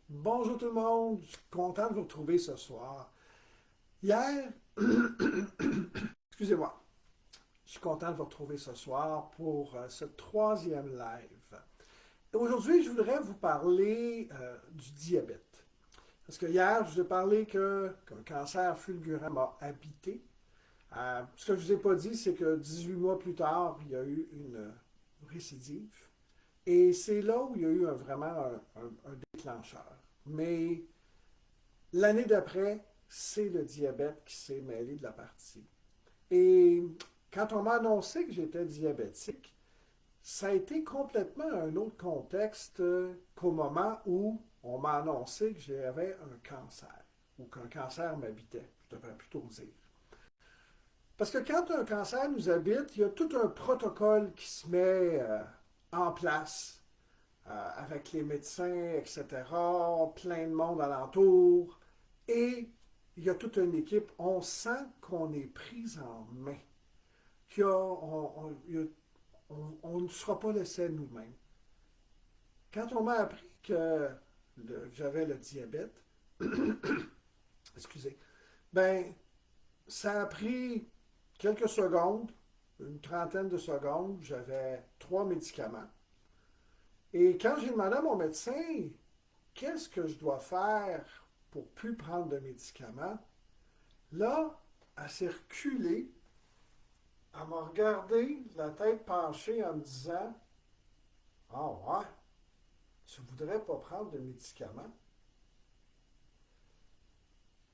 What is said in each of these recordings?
Bonjour tout le monde, je suis content de vous retrouver ce soir. Hier, excusez-moi, je suis content de vous retrouver ce soir pour ce troisième live. Aujourd'hui, je voudrais vous parler du diabète. Parce que hier, je vous ai parlé qu'un cancer fulgurant m'a habité. Ce que je ne vous ai pas dit, c'est que 18 mois plus tard, il y a eu une récidive. Et c'est là où il y a eu vraiment un déclencheur. Mais l'année d'après, c'est le diabète qui s'est mêlé de la partie. Et quand on m'a annoncé que j'étais diabétique, ça a été complètement un autre contexte qu'au moment où on m'a annoncé que j'avais un cancer, ou qu'un cancer m'habitait, je devrais plutôt dire. Parce que quand un cancer nous habite, il y a tout un protocole qui se met en place avec les médecins, etc., plein de monde alentour. Et il y a toute une équipe. On sent qu'on est pris en main. On ne sera pas laissé à nous-mêmes. Quand on m'a appris que j'avais le diabète, excusez, ben, ça a pris quelques secondes, une trentaine de secondes. J'avais 3 médicaments. Et quand j'ai demandé à mon médecin, qu'est-ce que je dois faire pour plus prendre de médicaments? Là, elle s'est reculée, elle m'a regardé, la tête penchée, en me disant: Ah ouais, tu voudrais pas prendre de médicaments?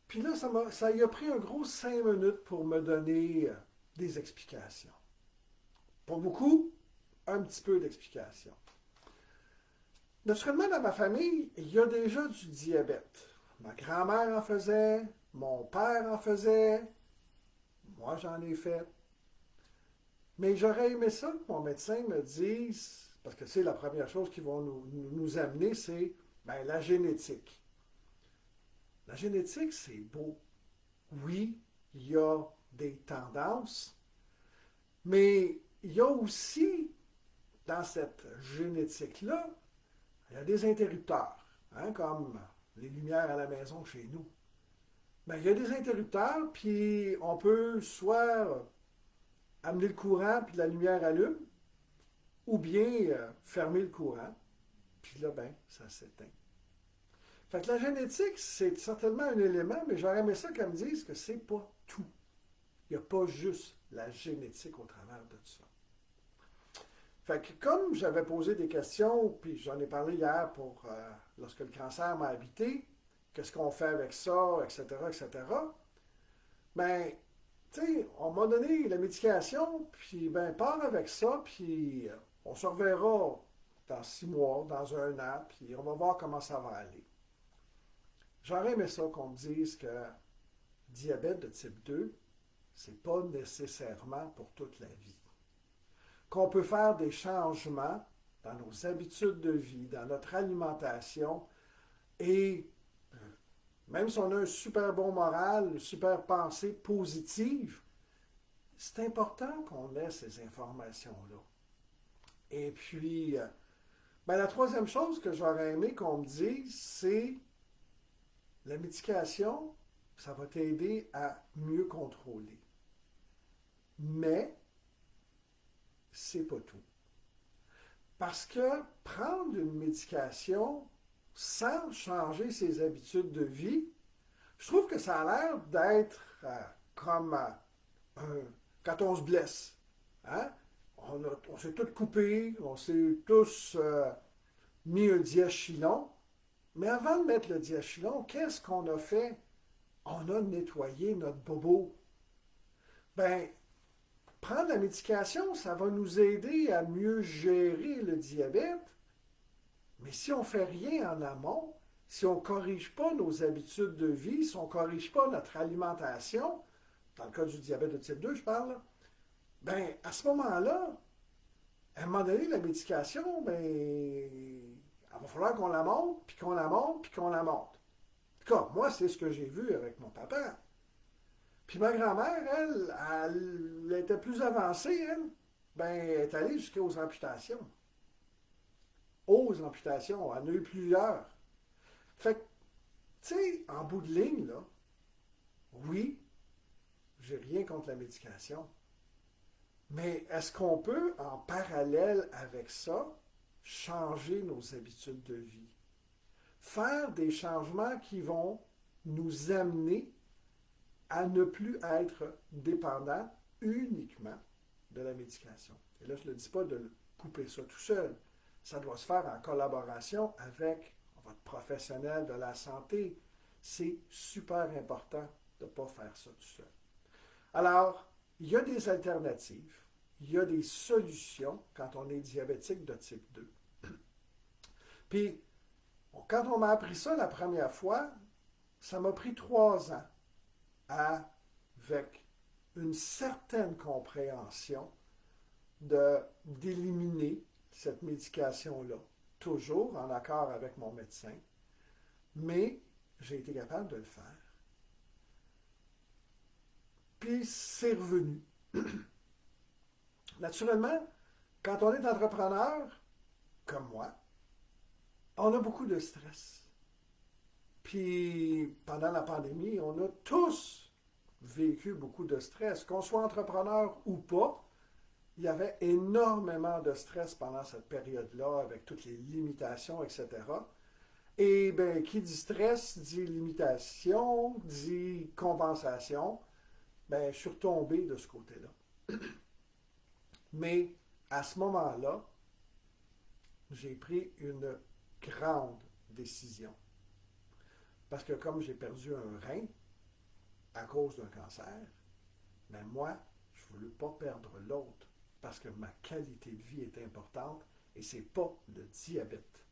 Puis là, ça y a pris un gros 5 minutes pour me donner des explications. Pas beaucoup, un petit peu d'explications. Naturellement, dans ma famille, il y a déjà du diabète. Ma grand-mère en faisait, mon père en faisait, moi j'en ai fait. Mais j'aurais aimé ça que mon médecin me dise, parce que c'est la première chose qu'ils vont nous amener, c'est ben, la génétique. La génétique, c'est beau. Oui, il y a des tendances, mais il y a aussi, dans cette génétique-là, il y a des interrupteurs, hein, comme les lumières à la maison chez nous. Ben, il y a des interrupteurs, puis on peut soit amener le courant, puis la lumière allume, ou bien fermer le courant, puis là, ben, ça s'éteint. Fait que la génétique, c'est certainement un élément, mais j'aurais aimé ça qu'elle me dise que c'est pas tout. Il n'y a pas juste la génétique au travers de tout ça. Fait que comme j'avais posé des questions, puis j'en ai parlé hier pour lorsque le cancer m'a habité, qu'est-ce qu'on fait avec ça, etc., etc., ben, tu sais, on m'a donné la médication, puis ben, pars avec ça, puis on se reverra dans 6 mois, dans un an, puis on va voir comment ça va aller. J'aurais aimé ça qu'on me dise que diabète de type 2, c'est pas nécessairement pour toute la vie. Qu'on peut faire des changements dans nos habitudes de vie, dans notre alimentation, et même si on a un super bon moral, une super pensée positive, c'est important qu'on ait ces informations-là. Et puis, ben, la troisième chose que j'aurais aimé qu'on me dise, c'est la médication, ça va t'aider à mieux contrôler. Mais, c'est pas tout. Parce que prendre une médication sans changer ses habitudes de vie, je trouve que ça a l'air d'être comme quand on se blesse. Hein? On s'est tous coupés, on s'est tous mis un diachylon. Mais avant de mettre le diachylon, qu'est-ce qu'on a fait? On a nettoyé notre bobo. Ben, prendre la médication, ça va nous aider à mieux gérer le diabète. Mais si on ne fait rien en amont, si on ne corrige pas nos habitudes de vie, si on ne corrige pas notre alimentation, dans le cas du diabète de type 2, je parle, ben, à ce moment-là, à un moment donné, la médication, ben, il va falloir qu'on la monte, puis qu'on la monte, puis qu'on la monte. En tout cas, moi, c'est ce que j'ai vu avec mon papa. Puis ma grand-mère, elle était plus avancée, elle. Ben, elle est allée jusqu'aux amputations. Aux amputations, elle en a eu plusieurs. Fait que, tu sais, en bout de ligne, là, oui, j'ai rien contre la médication. Mais est-ce qu'on peut, en parallèle avec ça, changer nos habitudes de vie? Faire des changements qui vont nous amener à ne plus être dépendants uniquement de la médication. Et là, je ne dis pas de couper ça tout seul. Ça doit se faire en collaboration avec votre professionnel de la santé. C'est super important de ne pas faire ça tout seul. Alors, il y a des alternatives, il y a des solutions quand on est diabétique de type 2. Puis, quand on m'a appris ça la première fois, ça m'a pris 3 ans avec une certaine compréhension d'éliminer cette médication-là, toujours en accord avec mon médecin, mais j'ai été capable de le faire. Puis c'est revenu. Naturellement, quand on est entrepreneur, comme moi, on a beaucoup de stress. Puis pendant la pandémie, on a tous vécu beaucoup de stress. Qu'on soit entrepreneur ou pas, il y avait énormément de stress pendant cette période-là, avec toutes les limitations, etc. Et bien, qui dit stress, dit limitation, dit compensation. Bien, je suis retombé de ce côté-là. Mais à ce moment-là, j'ai pris une grande décision. Parce que comme j'ai perdu un rein à cause d'un cancer, mais moi, je ne voulais pas perdre l'autre parce que ma qualité de vie est importante et ce n'est pas le diabète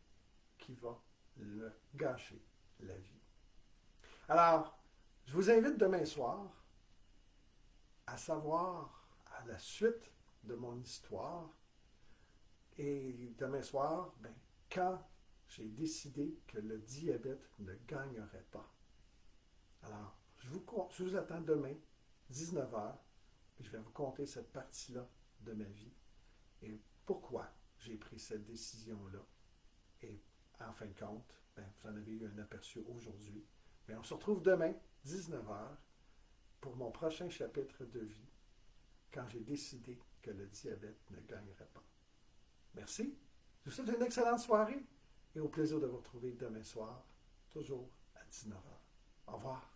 qui va le gâcher la vie. Alors, je vous invite demain soir à savoir à la suite de mon histoire et demain soir, ben, quand j'ai décidé que le diabète ne gagnerait pas. Alors, je vous attends demain, 19h, et je vais vous conter cette partie-là de ma vie et pourquoi j'ai pris cette décision-là. Et en fin de compte, ben, vous en avez eu un aperçu aujourd'hui. Mais on se retrouve demain, 19h, pour mon prochain chapitre de vie, quand j'ai décidé que le diabète ne gagnerait pas. Merci. Je vous souhaite une excellente soirée et au plaisir de vous retrouver demain soir, toujours à 19h. Au revoir.